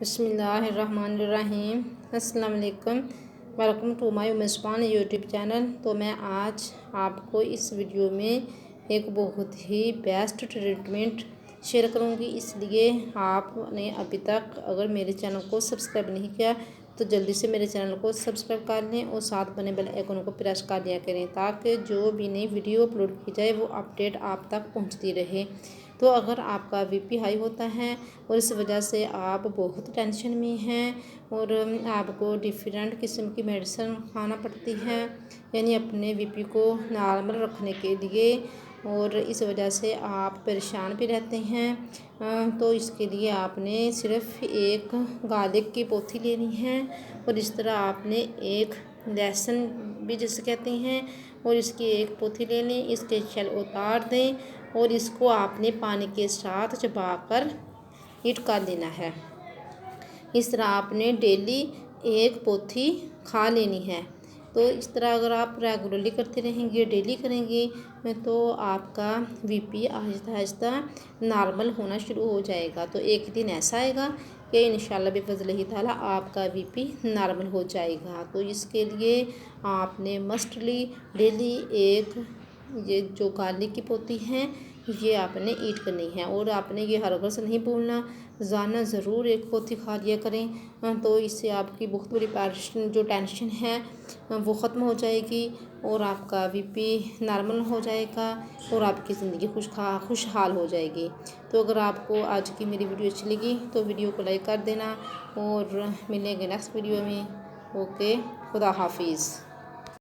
बिस्मिल्लाहिर्रहमानिर्रहीम। अस्सलाम वालेकुम। वेलकम टू माय मेज़बान यूट्यूब चैनल। तो मैं आज आपको इस वीडियो में एक बहुत ही बेस्ट ट्रीटमेंट शेयर करूंगी, इसलिए आपने अभी तक अगर मेरे चैनल को सब्सक्राइब नहीं किया तो जल्दी से मेरे चैनल को सब्सक्राइब कर लें और साथ बने बेल आइकन को प्रेस कर दिया करें, ताकि जो भी नई वीडियो अपलोड की जाए वो अपडेट आप तक पहुंचती रहे। तो अगर आपका बीपी हाई होता है और इस वजह से आप बहुत टेंशन में हैं और आपको डिफरेंट किस्म की मेडिसिन खाना पड़ती है, यानी अपने बीपी को नॉर्मल रखने के लिए, और इस वजह से आप परेशान भी रहते हैं, तो इसके लिए आपने सिर्फ एक गार्लिक की पोथी लेनी है और इस तरह आपने एक लहसुन भी जिसे कहते हैं और इसकी एक पोथी ले लें, इसके छल उतार दें और इसको आपने पानी के साथ चबाकर ईट कर लेना है। इस तरह आपने डेली एक पोथी खा लेनी है। तो इस तरह अगर आप रेगुलरली करते रहेंगे, डेली करेंगे, तो आपका बीपी आहिस्ता आहिस्ता नॉर्मल होना शुरू हो जाएगा। तो एक दिन ऐसा आएगा कि इंशाल्लाह बिफ़ज़्लिल्लाह ताला आपका बीपी नॉर्मल हो जाएगा। तो इसके लिए आपने मस्टली डेली एक ये जो गार्लिक की पोथी है ये आपने ईट करनी है और आपने ये हर वक्त नहीं भूलना, रोज़ाना ज़रूर एक पोथी खा लिया करें। तो इससे आपकी बहुत बड़ी जो टेंशन है वो ख़त्म हो जाएगी और आपका बीपी नॉर्मल हो जाएगा और आपकी ज़िंदगी खुशहाल हो जाएगी। तो अगर आपको आज की मेरी वीडियो अच्छी लगी तो वीडियो को लाइक कर देना और मिलेंगे नेक्स्ट वीडियो में। ओके, खुदा हाफिज़।